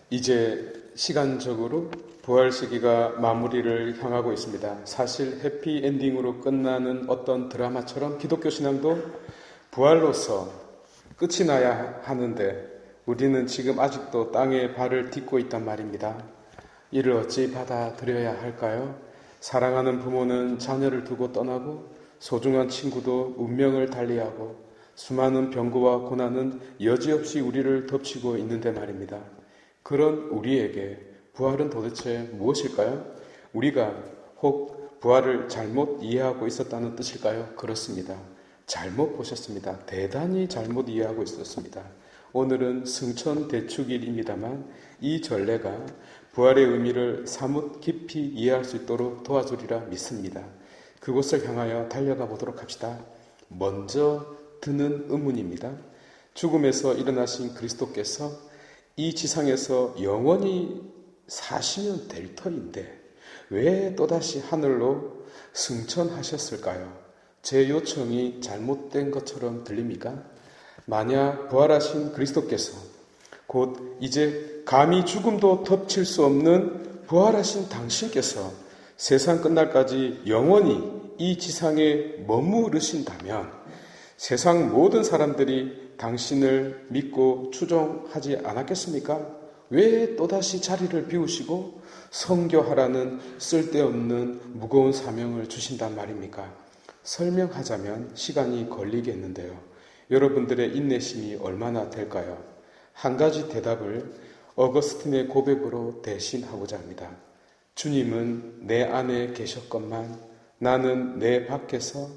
이제 시간적으로 부활 시기가 마무리를 향하고 있습니다. 사실 해피엔딩으로 끝나는 어떤 드라마처럼 기독교 신앙도 부활로서 끝이 나야 하는데 우리는 지금 아직도 땅에 발을 딛고 있단 말입니다. 이를 어찌 받아들여야 할까요? 사랑하는 부모는 자녀를 두고 떠나고 소중한 친구도 운명을 달리하고 수많은 병고와 고난은 여지없이 우리를 덮치고 있는데 말입니다. 그런 우리에게 부활은 도대체 무엇일까요? 우리가 혹 부활을 잘못 이해하고 있었다는 뜻일까요? 그렇습니다. 잘못 보셨습니다. 대단히 잘못 이해하고 있었습니다. 오늘은 승천대축일입니다만 이 전례가 부활의 의미를 사뭇 깊이 이해할 수 있도록 도와주리라 믿습니다. 그곳을 향하여 달려가 보도록 합시다. 먼저 드는 의문입니다. 죽음에서 일어나신 그리스도께서 이 지상에서 영원히 사시면 될 터인데 왜 또다시 하늘로 승천하셨을까요? 제 요청이 잘못된 것처럼 들립니까? 만약 부활하신 그리스도께서 곧 이제 감히 죽음도 덮칠 수 없는 부활하신 당신께서 세상 끝날까지 영원히 이 지상에 머무르신다면 세상 모든 사람들이 당신을 믿고 추종하지 않았겠습니까? 왜 또다시 자리를 비우시고 선교하라는 쓸데없는 무거운 사명을 주신단 말입니까? 설명하자면 시간이 걸리겠는데요. 여러분들의 인내심이 얼마나 될까요? 한 가지 대답을 어거스틴의 고백으로 대신하고자 합니다. 주님은 내 안에 계셨건만 나는 내 밖에서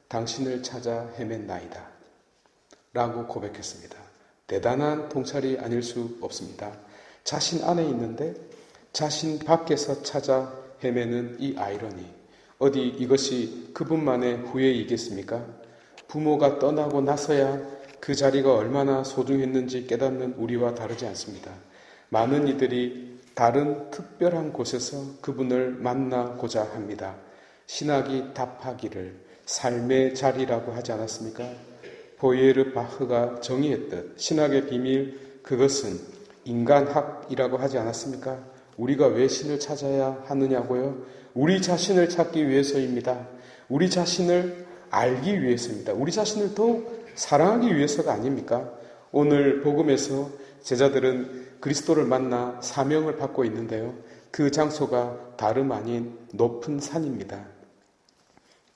당신을 찾아 헤맨나이다. 라고 고백했습니다. 대단한 통찰이 아닐 수 없습니다. 자신 안에 있는데 자신 밖에서 찾아 헤매는 이 아이러니. 어디 이것이 그분만의 후회이겠습니까? 부모가 떠나고 나서야 그 자리가 얼마나 소중했는지 깨닫는 우리와 다르지 않습니다. 많은 이들이 다른 특별한 곳에서 그분을 만나고자 합니다. 신학이 답하기를 삶의 자리라고 하지 않았습니까? 보이에르바흐가 정의했듯 신학의 비밀 그것은 인간학이라고 하지 않았습니까? 우리가 왜 신을 찾아야 하느냐고요? 우리 자신을 찾기 위해서입니다. 우리 자신을 알기 위해서입니다. 우리 자신을 더욱 사랑하기 위해서가 아닙니까? 오늘 복음에서 제자들은 그리스도를 만나 사명을 받고 있는데요. 그 장소가 다름 아닌 높은 산입니다.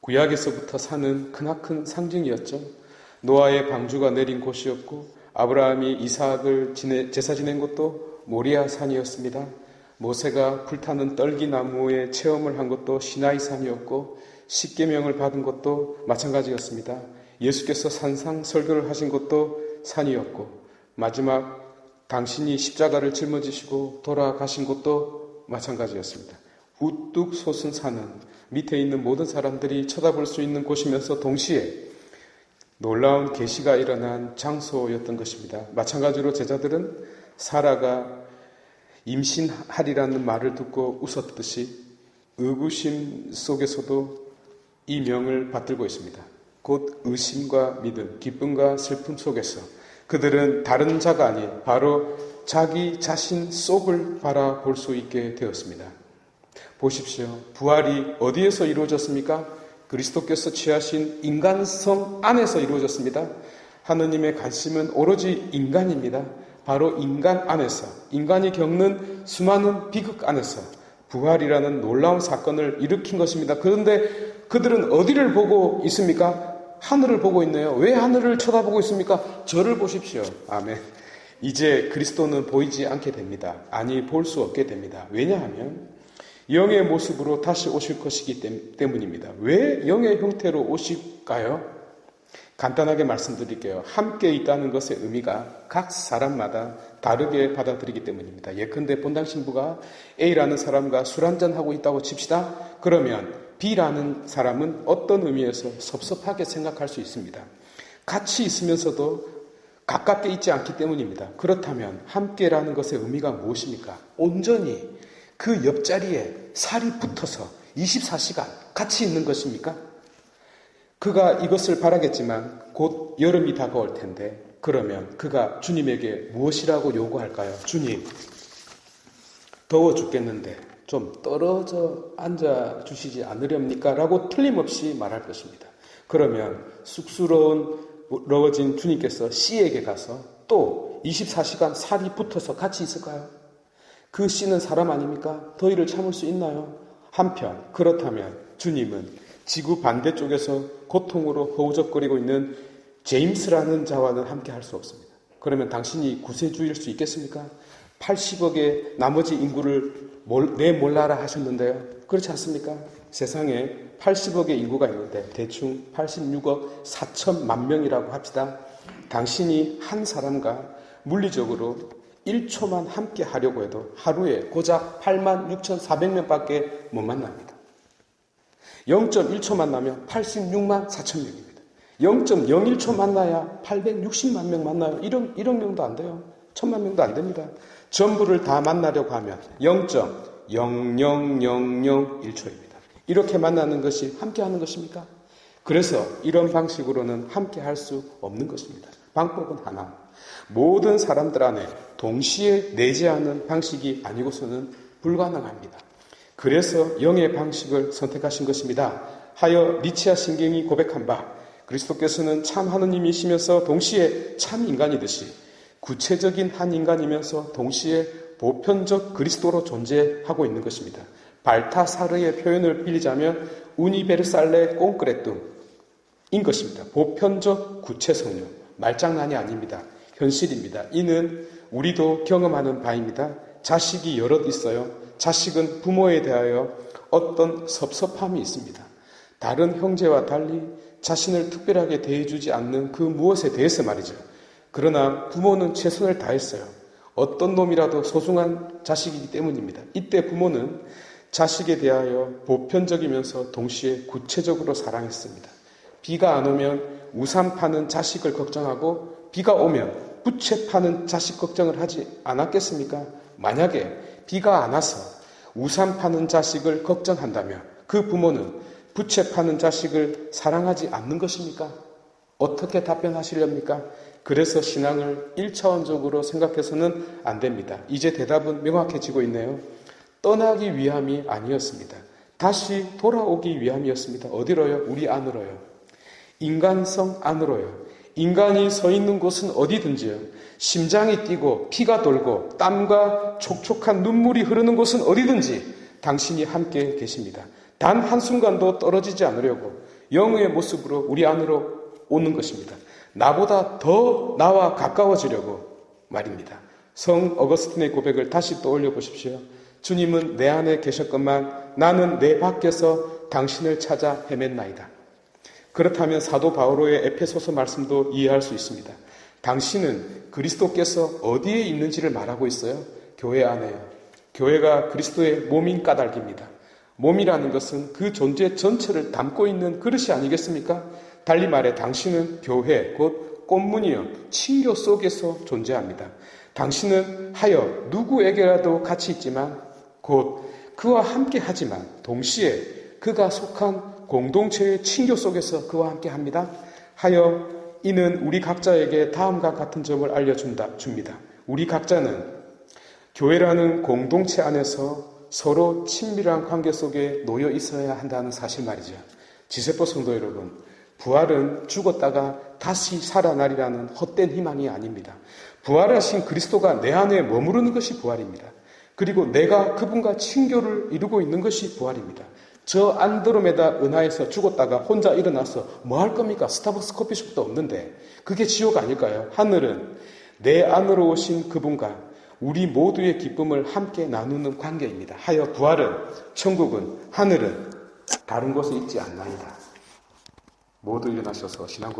구약에서부터 산은 크나큰 상징이었죠. 노아의 방주가 내린 곳이었고 아브라함이 이삭을 제사 지낸 곳도 모리아 산이었습니다. 모세가 불타는 떨기나무에 체험을 한 것도 시나이 산이었고 십계명을 받은 것도 마찬가지였습니다. 예수께서 산상 설교를 하신 것도 산이었고 마지막 당신이 십자가를 짊어지시고 돌아가신 것도 마찬가지였습니다. 우뚝 솟은 산은 밑에 있는 모든 사람들이 쳐다볼 수 있는 곳이면서 동시에 놀라운 계시가 일어난 장소였던 것입니다. 마찬가지로 제자들은 사라가 임신하리라는 말을 듣고 웃었듯이 의구심 속에서도 이 명을 받들고 있습니다. 곧 의심과 믿음, 기쁨과 슬픔 속에서 그들은 다른 자가 아닌 바로 자기 자신 속을 바라볼 수 있게 되었습니다. 보십시오. 부활이 어디에서 이루어졌습니까? 그리스도께서 취하신 인간성 안에서 이루어졌습니다. 하느님의 관심은 오로지 인간입니다. 바로 인간 안에서, 인간이 겪는 수많은 비극 안에서 부활이라는 놀라운 사건을 일으킨 것입니다. 그런데 그들은 어디를 보고 있습니까? 하늘을 보고 있네요. 왜 하늘을 쳐다보고 있습니까? 저를 보십시오. 아멘. 이제 그리스도는 보이지 않게 됩니다. 아니, 볼 수 없게 됩니다. 왜냐하면 영의 모습으로 다시 오실 것이기 때문입니다. 왜 영의 형태로 오실까요? 간단하게 말씀드릴게요. 함께 있다는 것의 의미가 각 사람마다 다르게 받아들이기 때문입니다. 예컨대 본당 신부가 A라는 사람과 술 한잔하고 있다고 칩시다. 그러면 B라는 사람은 어떤 의미에서 섭섭하게 생각할 수 있습니다. 같이 있으면서도 가깝게 있지 않기 때문입니다. 그렇다면 함께라는 것의 의미가 무엇입니까? 온전히 그 옆자리에 살이 붙어서 24시간 같이 있는 것입니까? 그가 이것을 바라겠지만 곧 여름이 다가올 텐데 그러면 그가 주님에게 무엇이라고 요구할까요? 주님, 더워 죽겠는데 좀 떨어져 앉아 주시지 않으렵니까? 라고 틀림없이 말할 것입니다. 그러면 쑥스러워진 주님께서 씨에게 가서 또 24시간 살이 붙어서 같이 있을까요? 그 씨는 사람 아닙니까? 더위를 참을 수 있나요? 한편 그렇다면 주님은 지구 반대쪽에서 고통으로 허우적거리고 있는 제임스라는 자와는 함께 할 수 없습니다. 그러면 당신이 구세주일 수 있겠습니까? 80억의 나머지 인구를 내몰라라 하셨는데요. 그렇지 않습니까? 세상에 80억의 인구가 있는데 대충 86억 4천만 명이라고 합시다. 당신이 한 사람과 물리적으로 1초만 함께 하려고 해도 하루에 고작 86,400명밖에 못 만납니다. 0.1초 만나면 86만 4천 명입니다. 0.01초 만나야 860만 명 만나요. 1억 명도 안 돼요. 1,000만 명도 안 됩니다. 전부를 다 만나려고 하면 0.00001초입니다. 이렇게 만나는 것이 함께 하는 것입니까? 그래서 이런 방식으로는 함께 할 수 없는 것입니다. 방법은 하나. 모든 사람들 안에 동시에 내재하는 방식이 아니고서는 불가능합니다. 그래서 영의 방식을 선택하신 것입니다. 하여 니치아 신경이 고백한 바 그리스도께서는 참 하느님이시면서 동시에 참 인간이듯이 구체적인 한 인간이면서 동시에 보편적 그리스도로 존재하고 있는 것입니다. 발타사르의 표현을 빌리자면 우니베르살레 콘크레툼인 것입니다. 보편적 구체성령, 말장난이 아닙니다. 현실입니다. 이는 우리도 경험하는 바입니다. 자식이 여럿 있어요. 자식은 부모에 대하여 어떤 섭섭함이 있습니다. 다른 형제와 달리 자신을 특별하게 대해주지 않는 그 무엇에 대해서 말이죠. 그러나 부모는 최선을 다했어요. 어떤 놈이라도 소중한 자식이기 때문입니다. 이때 부모는 자식에 대하여 보편적이면서 동시에 구체적으로 사랑했습니다. 비가 안 오면 우산 파는 자식을 걱정하고 비가 오면 부채 파는 자식 걱정을 하지 않았겠습니까? 만약에 비가 안 와서 우산 파는 자식을 걱정한다면 그 부모는 부채 파는 자식을 사랑하지 않는 것입니까? 어떻게 답변하시렵니까? 그래서 신앙을 1차원적으로 생각해서는 안 됩니다. 이제 대답은 명확해지고 있네요. 떠나기 위함이 아니었습니다. 다시 돌아오기 위함이었습니다. 어디로요? 우리 안으로요. 인간성 안으로요. 인간이 서 있는 곳은 어디든지요. 심장이 뛰고 피가 돌고 땀과 촉촉한 눈물이 흐르는 곳은 어디든지 당신이 함께 계십니다. 단 한순간도 떨어지지 않으려고 영의 모습으로 우리 안으로 오는 것입니다. 나보다 더 나와 가까워지려고 말입니다. 성 어거스틴의 고백을 다시 떠올려 보십시오. 주님은 내 안에 계셨건만 나는 내 밖에서 당신을 찾아 헤맨나이다. 그렇다면 사도 바오로의 에페소서 말씀도 이해할 수 있습니다. 당신은 그리스도께서 어디에 있는지를 말하고 있어요? 교회 안에요. 교회가 그리스도의 몸인 까닭입니다. 몸이라는 것은 그 존재 전체를 담고 있는 그릇이 아니겠습니까? 달리 말해 당신은 교회, 곧 꽃무늬여 친교 속에서 존재합니다. 당신은 하여 누구에게라도 같이 있지만 곧 그와 함께 하지만 동시에 그가 속한 공동체의 친교 속에서 그와 함께 합니다. 하여 이는 우리 각자에게 다음과 같은 점을 알려줍니다. 우리 각자는 교회라는 공동체 안에서 서로 친밀한 관계 속에 놓여 있어야 한다는 사실 말이죠. 지세포 성도 여러분, 부활은 죽었다가 다시 살아나리라는 헛된 희망이 아닙니다. 부활하신 그리스도가 내 안에 머무르는 것이 부활입니다. 그리고 내가 그분과 친교를 이루고 있는 것이 부활입니다. 저 안드로메다 은하에서 죽었다가 혼자 일어나서 뭐 할 겁니까? 스타벅스 커피숍도 없는데 그게 지옥 아닐까요? 하늘은 내 안으로 오신 그분과 우리 모두의 기쁨을 함께 나누는 관계입니다. 하여 부활은, 천국은, 하늘은 다른 곳에 있지 않나이다. 모두 일어나셔서 신앙